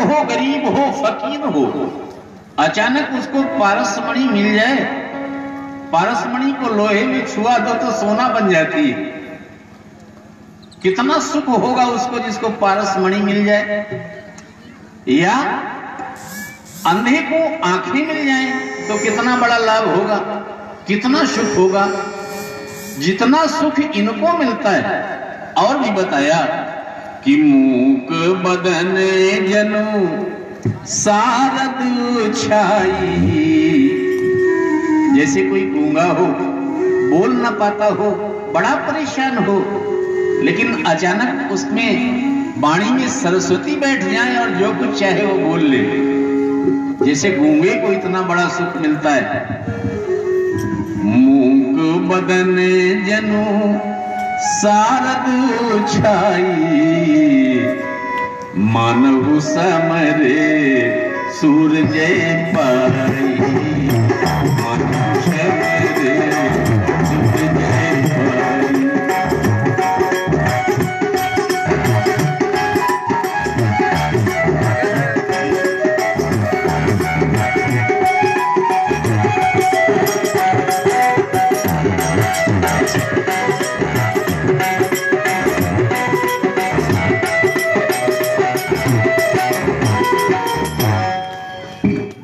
हो, गरीब हो, फकीर हो, अचानक उसको पारसमणि मिल जाए, पारसमणि को लोहे में छुआ दो तो सोना बन जाती है। कितना सुख होगा उसको जिसको पारसमणि मिल जाए। या अंधे को आंखें मिल जाएं तो कितना बड़ा लाभ होगा, कितना सुख होगा। जितना सुख इनको मिलता है, और भी बताया कि मूक बदन जनु सारद छाई। जैसे कोई गूंगा हो, बोल ना पाता हो, बड़ा परेशान हो, लेकिन अचानक उसमें वाणी में सरस्वती बैठ जाए और जो कुछ चाहे वो बोल ले। जैसे गूंगे को इतना बड़ा सुख मिलता है। मूक बदन जनु सारद छाई, मानव समरे सूरज पाई। मानव समरे सूरज पाई।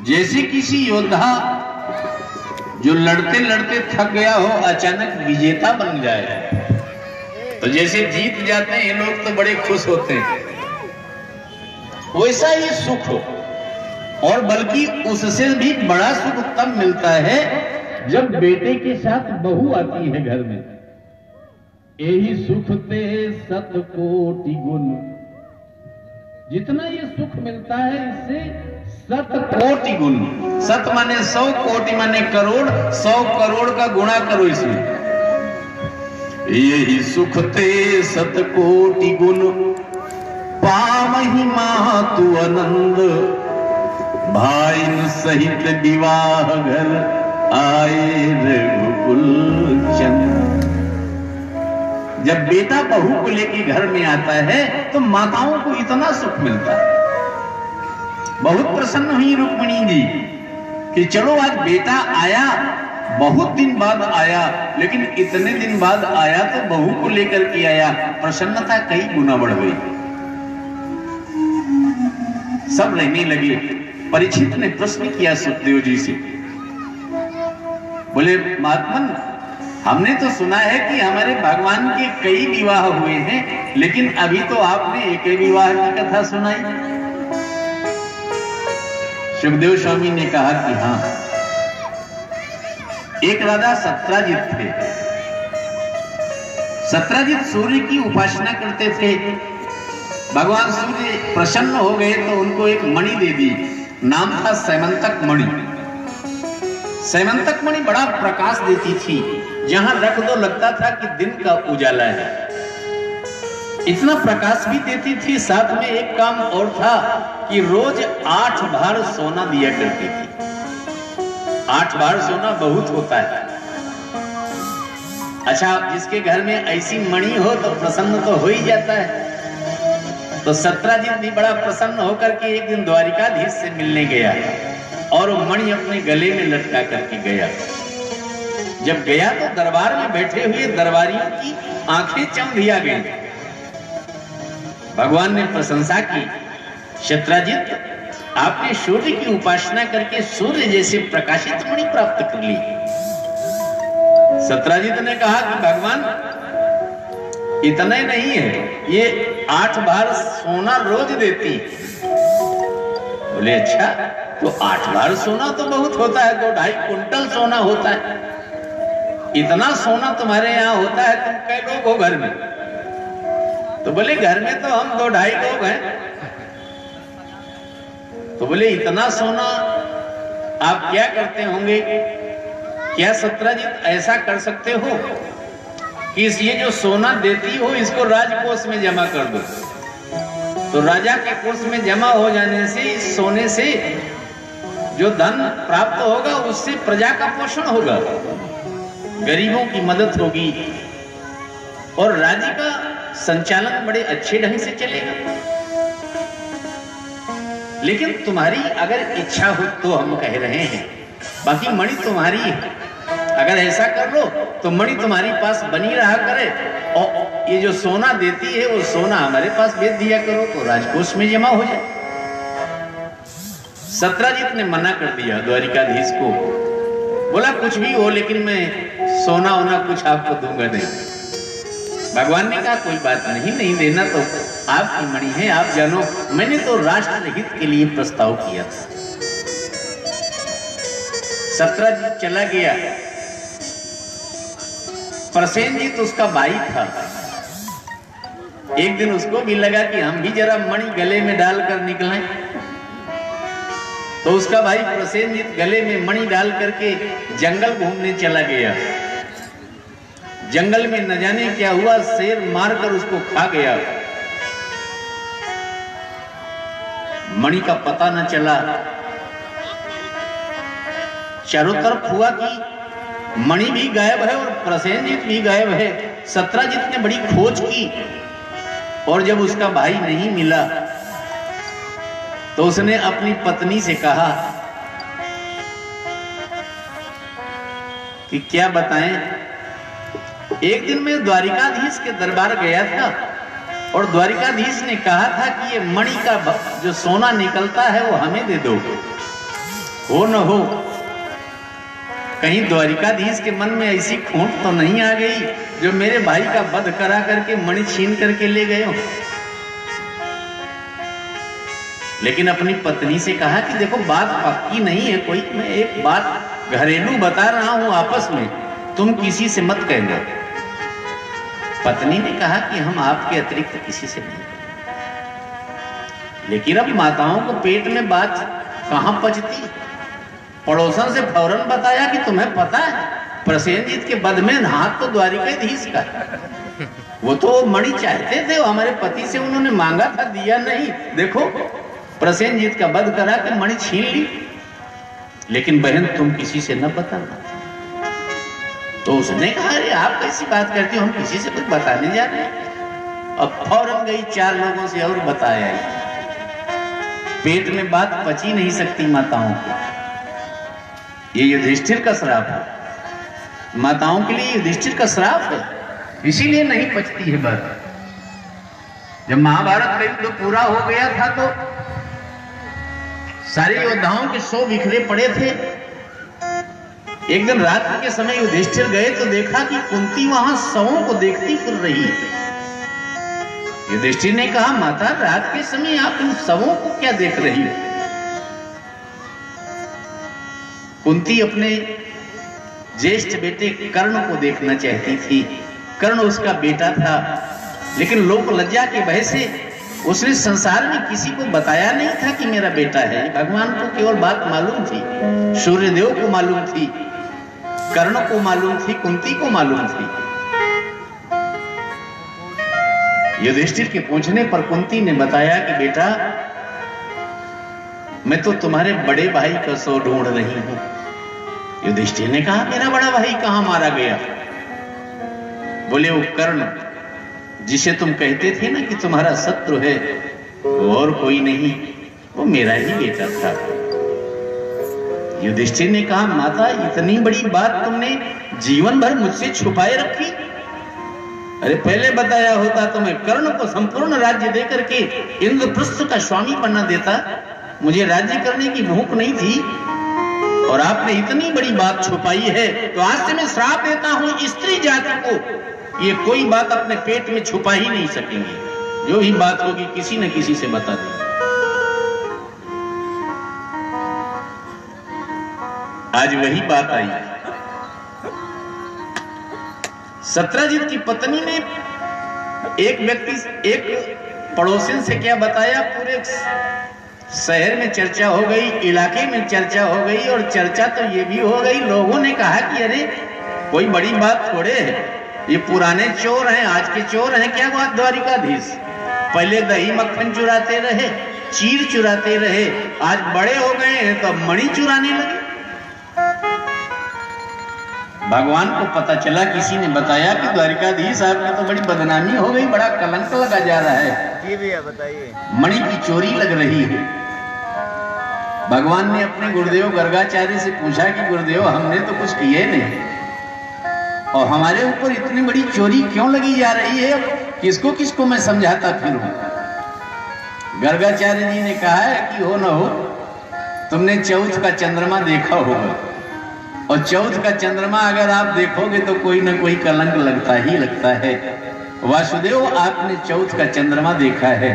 जैसे किसी योद्धा जो लड़ते लड़ते थक गया हो, अचानक विजेता बन जाए, तो जैसे जीत जाते हैं ये लोग तो बड़े खुश होते हैं, वैसा ही सुख हो। और बल्कि उससे भी बड़ा सुख तब मिलता है जब बेटे के साथ बहू आती है घर में। यही सुख ते सत कोटि गुण। जितना ये सुख मिलता है इससे सत कोटि गुण। सत माने 100, कोटि माने करोड़, 100 करोड़ का गुणा करो इसमें। यही सुख ते सत कोटि गुण, पावहि मातु आनंद। भाई सहित विवाह घर आए रघुकुल चंद। जब बेटा बहू को लेके घर में आता है तो माताओं को इतना सुख मिलता है। बहुत प्रसन्न हुई रुक्मिणी जी कि चलो आज बेटा आया, बहुत दिन बाद आया, लेकिन इतने दिन बाद आया तो बहू को लेकर के आया। प्रसन्नता कई गुना बढ़ गई। सब रहने लगे। परीक्षित ने प्रश्न किया सुखदेव जी से, बोले महात्मन, हमने तो सुना है कि हमारे भगवान के कई विवाह हुए हैं, लेकिन अभी तो आपने एक ही विवाह की कथा सुनाई। सुखदेव स्वामी ने कहा कि हाँ, एक राजा सत्राजित थे। सत्राजित सूर्य की उपासना करते थे। भगवान सूर्य प्रसन्न हो गए तो उनको एक मणि दे दी। नाम था सैमंतक मणि। सैमंतक मणि बड़ा प्रकाश देती थी, जहां रख दो लगता था कि दिन का उजाला है। इतना प्रकाश भी देती थी। साथ में एक काम और था कि रोज 8 भार सोना दिया करती थी। 8 भार सोना बहुत होता है। अच्छा, जिसके घर में ऐसी मणि हो तो प्रसन्न तो हो ही जाता है। तो सत्राजित भी बड़ा प्रसन्न होकर के एक दिन द्वारिकाधीश से मिलने गया और वो मणि अपने गले में लटका करके गया। जब गया तो दरबार में बैठे हुए दरबारियों की आंखें चमधिया गई। भगवान ने प्रशंसा की, सत्राजित, आपने सूर्य की उपासना करके सूर्य जैसे प्रकाशित मणि प्राप्त कर ली। सत्राजित ने कहा कि भगवान, इतना ही नहीं है, ये 8 बार सोना रोज देती। बोले अच्छा, तो 8 बार सोना तो बहुत होता है, 2-2.5 कुंटल सोना होता है। इतना सोना तुम्हारे यहाँ होता है, तुम कई लोग हो घर में? तो बोले घर में तो हम 2-2.5 लोग हैं। तो बोले इतना सोना आप क्या करते होंगे? क्या सत्राजित ऐसा कर सकते हो कि ये जो सोना देती हो इसको राजकोष में जमा कर दो? तो राजा के कोष में जमा हो जाने से इस सोने से जो धन प्राप्त होगा उससे प्रजा का पोषण होगा, गरीबों की मदद होगी और राज्य का संचालन बड़े अच्छे ढंग से चलेगा। लेकिन तुम्हारी अगर इच्छा हो तो हम कह रहे हैं, बाकी मणि तुम्हारी है। अगर ऐसा कर लो तो मणि तुम्हारी पास बनी रहा करे, और ये जो सोना देती है वो सोना हमारे पास बेच दिया करो तो राजकोष में जमा हो जाए। सत्राजित ने मना कर दिया द्वारिकाधीश को, बोला कुछ भी हो लेकिन मैं सोना वोना कुछ आपको दूंगा नहीं। भगवान ने कहा कोई बात नहीं, नहीं देना तो आपकी मणि है, आप जानो मैंने तो राष्ट्र हित के लिए प्रस्ताव किया था। सत्राजित चला गया। प्रसेनजीत उसका भाई था। एक दिन उसको भी लगा कि हम भी जरा मणि गले में डालकर निकलें, तो उसका भाई प्रसेनजीत गले में मणि डाल करके जंगल घूमने चला गया। जंगल में न जाने क्या हुआ, शेर मारकर उसको खा गया। मणि का पता न चला। चारों तरफ हुआ कि मणि भी गायब है और प्रसेनजीत भी गायब है। सत्राजित ने बड़ी खोज की और जब उसका भाई नहीं मिला तो उसने अपनी पत्नी से कहा कि क्या बताएं, एक दिन मैं द्वारिकाधीश के दरबार गया था और द्वारिकाधीश ने कहा था कि ये मणि का जो सोना निकलता है वो हमें दे दो। हो न हो कहीं द्वारिकाधीश के मन में ऐसी खोट तो नहीं आ गई जो मेरे भाई का वध करा करके मणि छीन करके ले गए हो। लेकिन अपनी पत्नी से कहा कि देखो बात पक्की नहीं है कोई, मैं एक बात घरेलू बता रहा हूं आपस में, तुम किसी से मत कहना। पत्नी ने कहा कि हम आपके अतिरिक्त किसी से नहीं। लेकिन अब माताओं को पेट में बात कहां पचती। पड़ोसन से फौरन बताया कि तुम्हें पता है प्रसेनजीत के वध में हाथ तो द्वारिकाधीश का, वो तो मणि चाहते थे, वो हमारे पति से उन्होंने मांगा था, दिया नहीं। देखो प्रसेनजीत का वध करा के मणि छीन ली। लेकिन बहन तुम किसी से न बताना। तो उसने कहा अरे आप कैसी बात करती हो, हम किसी से कुछ बताने जा रहे हैं। अब फौरन गई 4 लोगों से और बताया। पेट में बात पची नहीं सकती माताओं को। ये युधिष्ठिर का श्राप है, माताओं के लिए युधिष्ठिर का श्राप है, इसीलिए नहीं पचती है बात। जब महाभारत का युद्ध पूरा हो गया था तो सारे योद्धाओं के 100 बिखरे पड़े थे। एक दिन रात के समय युधिष्ठिर गए तो देखा कि कुंती वहां शवों को देखती फिर रही है। युधिष्ठिर ने कहा माता रात के समय आप इन शवों को क्या देख रही हो। कुंती अपने ज्येष्ठ बेटे कर्ण को देखना चाहती थी। कर्ण उसका बेटा था, लेकिन लोक लज्जा के भय से उसने संसार में किसी को बताया नहीं था कि मेरा बेटा है। भगवान को केवल बात मालूम थी, सूर्यदेव को मालूम थी, कर्ण को मालूम थी, कुंती को मालूम थी। युधिष्ठिर के पूछने पर कुंती ने बताया कि बेटा मैं तो तुम्हारे बड़े भाई का शव ढूंढ रही हूं। युधिष्ठिर ने कहा मेरा बड़ा भाई कहां मारा गया। बोले वो कर्ण जिसे तुम कहते थे ना कि तुम्हारा शत्रु है, वो और कोई नहीं, वो मेरा ही बेटा था। युधिष्ठिर ने कहा माता इतनी बड़ी बात तुमने जीवन भर मुझसे छुपाए रखी। अरे पहले बताया होता तो मैं कर्ण को संपूर्ण राज्य देकर के इंद्रप्रस्थ का स्वामी बना देता। मुझे राज्य करने की भूख नहीं थी और आपने इतनी बड़ी बात छुपाई है, तो आज से मैं श्राप देता हूं स्त्री जाति को, ये कोई बात अपने पेट में छुपा ही नहीं सकेंगे। जो भी बात होगी किसी न किसी से बता देंगे। आज वही बात आई। सत्राजित की पत्नी ने एक पड़ोसिन से क्या बताया, पूरे शहर में चर्चा हो गई, इलाके में चर्चा हो गई, और चर्चा तो ये भी हो गई, लोगों ने कहा कि अरे कोई बड़ी बात थोड़े है, ये पुराने चोर हैं, आज के चोर हैं क्या बात। द्वारिकाधीश पहले दही मक्खन चुराते रहे, चीर चुराते रहे, आज बड़े हो गए हैं तो अब मणि चुराने लगे। भगवान को पता चला, किसी ने बताया कि द्वारिकाधीश आपकी तो बड़ी बदनामी हो गई, बड़ा कलंक लगा जा रहा है, जी भैया बताइए, मणि की चोरी लग रही है। भगवान ने अपने गुरुदेव गर्गाचार्य से पूछा कि गुरुदेव हमने तो कुछ किए नहीं और हमारे ऊपर इतनी बड़ी चोरी क्यों लगी जा रही है, किसको किसको मैं समझाता फिरूं। गर्गाचार्य जी ने कहा है कि हो न हो तुमने चौथ का चंद्रमा देखा होगा और चौथ का चंद्रमा अगर आप देखोगे तो कोई ना कोई कलंक लगता ही लगता है। वासुदेव आपने चौथ का चंद्रमा देखा है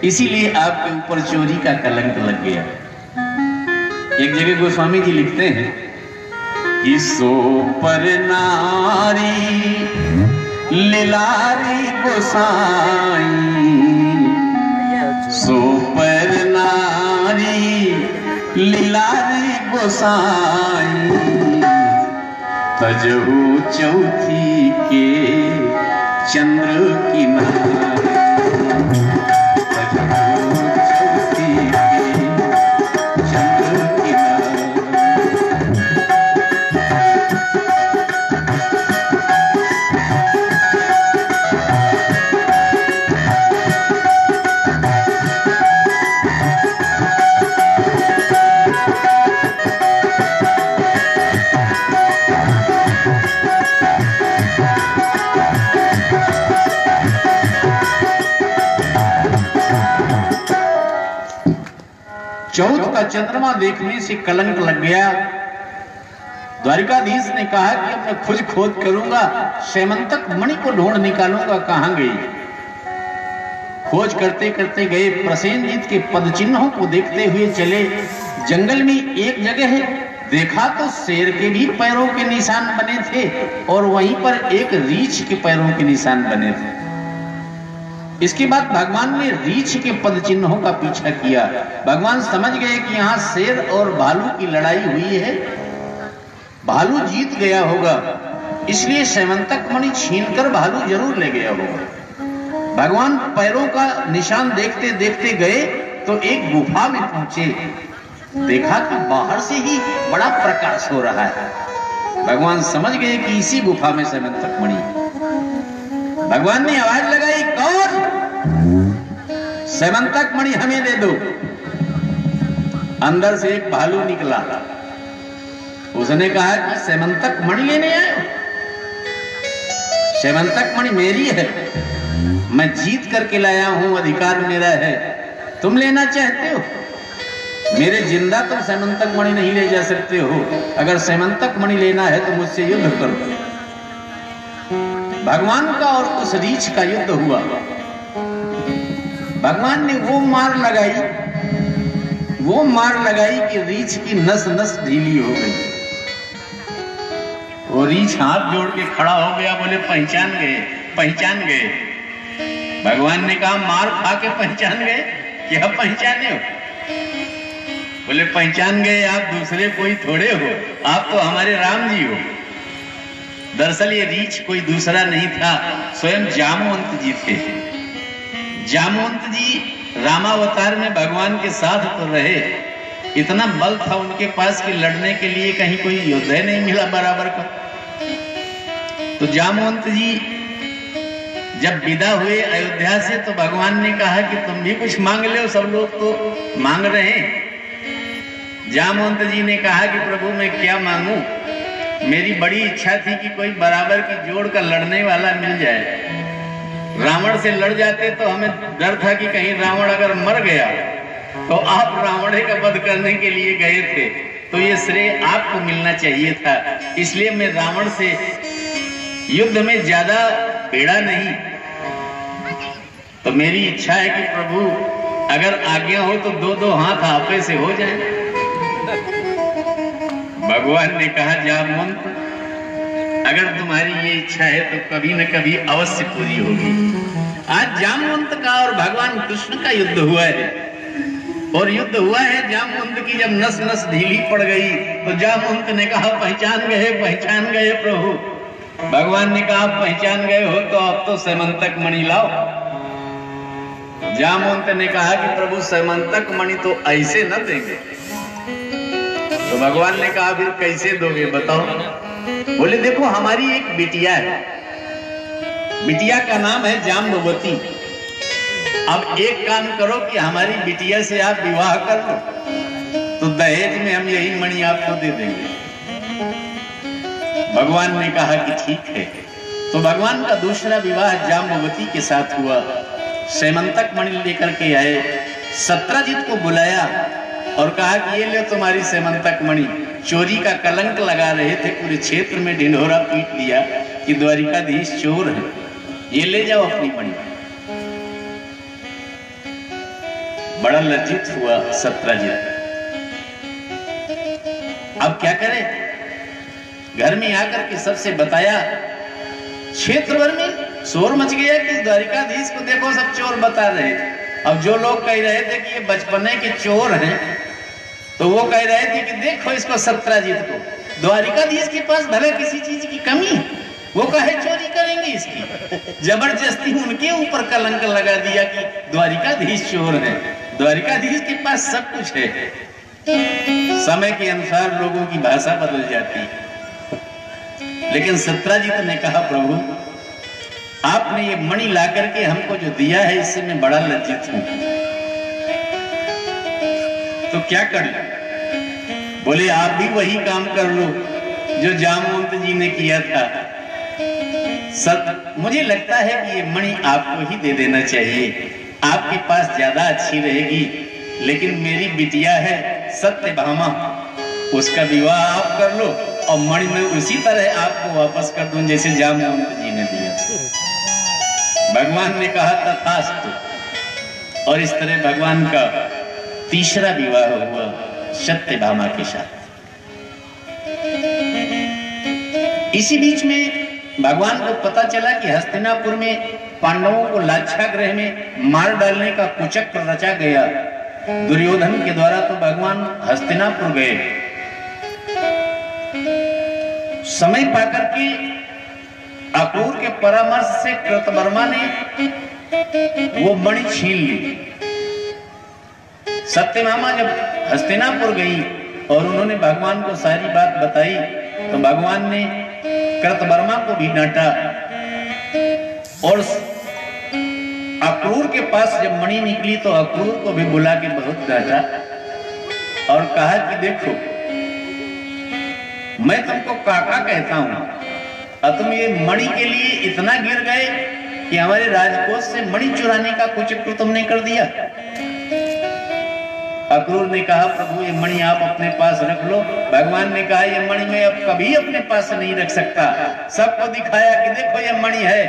इसीलिए आपके ऊपर चोरी का कलंक लग गया। एक जगह गोस्वामी जी लिखते हैं कि सो पर नारी लीलारी गोसाई, सो पर नारी लीलारी गोसाई, तजहु चौथी के चंद्र किनारे, तजहु चौथी के चंद्र किनारे। चौथ का चंद्रमा देखने से कलंक लग गया। द्वारिकाधीश ने कहा कि अब मैं खुद खोज करूंगा, सेमंतक मणि को ढूंढ निकालूंगा कहां गई। खोज करते करते गए, प्रसेनजीत के पद चिन्हों को देखते हुए चले। जंगल में एक जगह है, देखा तो शेर के भी पैरों के निशान बने थे और वहीं पर एक रीछ के पैरों के निशान बने थे। इसके बाद भगवान ने रीछ के पद चिन्हों का पीछा किया। भगवान समझ गए कि यहां शेर और भालू की लड़ाई हुई है, भालू जीत गया होगा, इसलिए सेमंतक मणि छीनकर भालू जरूर ले गया होगा। भगवान पैरों का निशान देखते देखते गए तो एक गुफा में पहुंचे। देखा कि बाहर से ही बड़ा प्रकाश हो रहा है। भगवान समझ गए कि इसी गुफा में सेमंतक मणि। भगवान ने आवाज लगाई, कौन? सेमंतक मणि हमें दे दो। अंदर से एक भालू निकला। उसने कहा कि सेमंतक मणि लेने आए हो? सेमंतक मणि मेरी है, मैं जीत करके लाया हूं, अधिकार मेरा है। तुम लेना चाहते हो? मेरे जिंदा तुम सेमंतक मणि नहीं ले जा सकते हो। अगर सेमंतक मणि लेना है तो मुझसे युद्ध करो। भगवान का और उस रीछ का युद्ध हुआ। भगवान ने वो मार लगाई कि रीछ की नस नस ढीली हो गई। वो रीछ हाथ जोड़ के खड़ा हो गया, बोले पहचान गए, पहचान गए। भगवान ने कहा मार खा के पहचान गए? क्या पहचाने हो? बोले पहचान गए, आप दूसरे कोई थोड़े हो, आप तो हमारे राम जी हो। दरअसल ये रीछ कोई दूसरा नहीं था, स्वयं जामवंत जी थे। जामवंत जी रामावतार में भगवान के साथ तो रहे, इतना बल था उनके पास कि लड़ने के लिए कहीं कोई योद्धा नहीं मिला बराबर का। तो जामवंत जी जब विदा हुए अयोध्या से तो भगवान ने कहा कि तुम भी कुछ मांग लो, सब लोग तो मांग रहे हैं। जामवंत जी ने कहा कि प्रभु मैं क्या मांगू, मेरी बड़ी इच्छा थी कि कोई बराबर की जोड़ का लड़ने वाला मिल जाए। रावण से लड़ जाते तो हमें डर था कि कहीं रावण अगर मर गया तो आप रावण का वध करने के लिए गए थे, तो ये श्रेय आपको मिलना चाहिए था। इसलिए मैं रावण से युद्ध में ज्यादा भिड़ा नहीं। तो मेरी इच्छा है कि प्रभु अगर आज्ञा हो तो दो दो हाथ आपे से हो जाए। भगवान ने कहा जामवंत, अगर तुम्हारी ये इच्छा है तो कभी न कभी अवश्य पूरी होगी। आज जामवंत का और भगवान कृष्ण का युद्ध हुआ है, और युद्ध हुआ है जामवंत की जब नस नस ढीली पड़ गई तो जामवंत ने कहा पहचान गए प्रभु। भगवान ने कहा पहचान गए हो तो अब तो सेमंतक मणि लाओ। जामवंत ने कहा कि प्रभु सेमंतक मणि तो ऐसे न देंगे। तो भगवान ने कहा फिर कैसे दोगे बताओ? बोले देखो हमारी एक बिटिया है, बिटिया का नाम है जाम्बवती। अब एक काम करो कि हमारी बिटिया से आप विवाह कर लो। तो तो दहेज में हम यही मणि आपको दे देंगे। भगवान ने कहा कि ठीक है। तो भगवान का दूसरा विवाह जाम्बवती के साथ हुआ। सेमंतक मणि लेकर के आए, सत्राजित को बुलाया और कहा कि ये ले तुम्हारी सेमंतक मणि। चोरी का कलंक लगा रहे थे, पूरे क्षेत्र में ढिंढोरा पीट दिया कि द्वारिकाधीश चोर है, ये ले जाओ अपनी मणि। बड़ा लज्जित हुआ सत्राजित। अब क्या करे? घर में आकर के सबसे बताया, क्षेत्र भर में शोर मच गया कि द्वारिकाधीश को देखो सब चोर बता रहे थे। अब जो लोग कह रहे थे कि ये बचपने के चोर हैं, तो वो कह रहे थे कि देखो इसको सत्राजित को, द्वारिकाधीश के पास भले किसी चीज की कमी, वो कहे चोरी करेंगे इसकी। जबरदस्ती उनके ऊपर कलंक लगा दिया कि द्वारिकाधीश चोर है, द्वारिकाधीश के पास सब कुछ है। समय के अनुसार लोगों की भाषा बदल जाती है, लेकिन सत्राजित ने कहा प्रभु आपने ये मणि ला करके हमको जो दिया है इससे मैं बड़ा लज्जित हूं, तो क्या कर लो? बोले आप भी वही काम कर लो जो जामवंत जी ने किया था। मुझे लगता है कि ये मणि आपको ही दे देना चाहिए, आपके पास ज्यादा अच्छी रहेगी। लेकिन मेरी बिटिया है सत्यभामा, उसका विवाह आप कर लो और मणि में उसी तरह आपको वापस कर दूं जैसे जामवंत जी ने दिया। भगवान ने कहा तथास्तु, और इस तरह भगवान का तीसरा विवाह हुआ सत्यभामा के साथ। इसी बीच में भगवान को पता चला कि हस्तिनापुर में पांडवों को लाक्षागृह में मार डालने का कुचक्र रचा गया दुर्योधन के द्वारा। तो भगवान हस्तिनापुर गए, समय पाकर के अक्रूर के परामर्श से कृतवर्मा ने वो मणि छीन ली। सत्यभामा जब हस्तिनापुर गई और उन्होंने भगवान को सारी बात बताई, तो भगवान ने कृतवर्मा को भी डांटा और अक्रूर के पास जब मणि निकली तो अक्रूर को भी बुला के बहुत डांटा और कहा कि देखो मैं तुमको काका कहता हूं और तुम ये मणि के लिए इतना गिर गए कि हमारे राजकोष से मणि चुराने का कुचक्र तुमने कर दिया। अक्रूर ने कहा प्रभु ये मणि आप अपने पास रख लो। भगवान ने कहा ये मणि मैं अब कभी अपने पास नहीं रख सकता। सबको दिखाया कि देखो ये मणि है,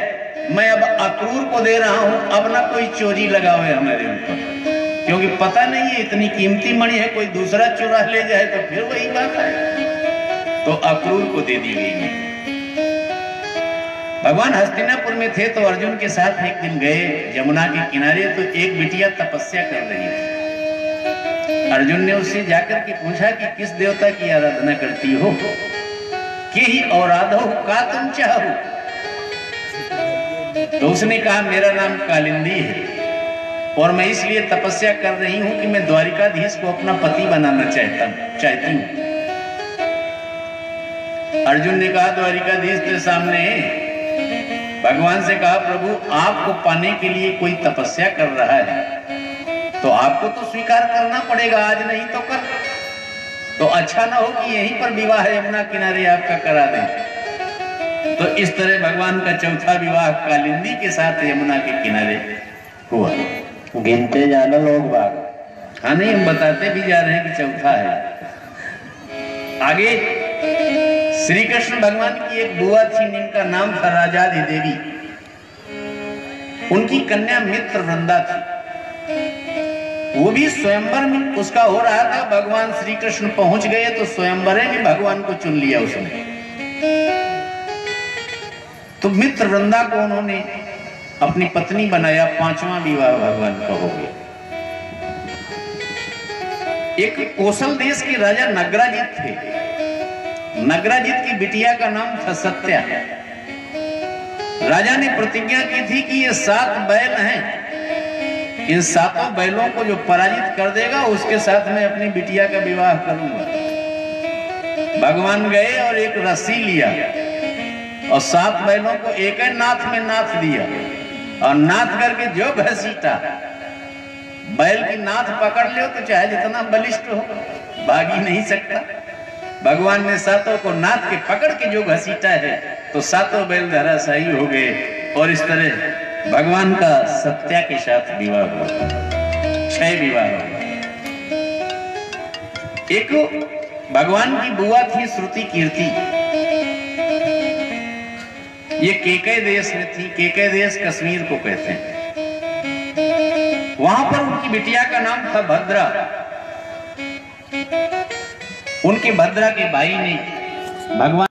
मैं अब अक्रूर को दे रहा हूं, अब ना कोई चोरी लगावे हमारे ऊपर, क्योंकि पता नहीं है इतनी कीमती मणि है, कोई दूसरा चुरा ले जाए तो फिर वही बात है। तो अक्रूर को दे दी गई। भगवान हस्तिनापुर में थे तो अर्जुन के साथ एक दिन गए यमुना के किनारे, तो एक बिटिया तपस्या कर रही थी। अर्जुन ने उससे जाकर के पूछा कि किस देवता की आराधना करती हो? के ही औराधो का तुम चाहो? तो उसने कहा मेरा नाम कालिंदी है और मैं इसलिए तपस्या कर रही हूं कि मैं द्वारिकाधीश को अपना पति बनाना चाहती हूं। अर्जुन ने कहा द्वारिकाधीश तेरे सामने है। भगवान से कहा प्रभु आपको पाने के लिए कोई तपस्या कर रहा है तो आपको तो स्वीकार करना पड़ेगा, आज नहीं तो कल। तो अच्छा ना हो कि यहीं पर विवाह यमुना किनारे आपका करा दें। तो इस तरह भगवान का चौथा विवाह कालिंदी के साथ यमुना के किनारे हुआ। गिनते जाना लोग बाग। हाँ नहीं, हम बताते भी जा रहे हैं कि चौथा है। आगे श्री कृष्ण भगवान की एक बुआ थी जिनका नाम था राजाधि देवी। उनकी कन्या मित्र वृंदा थी। वो भी स्वयंवर में उसका हो रहा था। भगवान श्री कृष्ण पहुंच गए तो स्वयंवरे में भगवान को चुन लिया उसने। तो मित्र वृंदा को उन्होंने अपनी पत्नी बनाया। पांचवा विवाह भगवान का हो गया। एक कौशल देश के राजा नगराजित थे। नगराजित की बिटिया का नाम था सत्या। राजा ने प्रतिज्ञा की थी कि ये 7 बैल हैं, इन 7 बैलों को जो पराजित कर देगा उसके साथ मैं अपनी बिटिया का विवाह करूंगा। भगवान गए और एक रस्सी लिया और 7 बैलों को एक ही नाथ में नाथ दिया और नाथ करके जो घसीटा, बैल की नाथ पकड़ लो तो चाहे जितना बलिष्ठ हो, भाग ही नहीं सकता। भगवान ने सातों को नाथ के पकड़ के जो घसीटा है तो सातों बैल धराशायी हो गए और इस तरह भगवान का सत्या के साथ विवाह हुआ, 6 विवाह हुआ। एक भगवान की बुआ थी श्रुति कीर्ति, ये केकय देश में थी। केकय देश कश्मीर को कहते हैं। वहां पर उनकी बिटिया का नाम था भद्रा। उनके भद्रा के भाई ने भगवान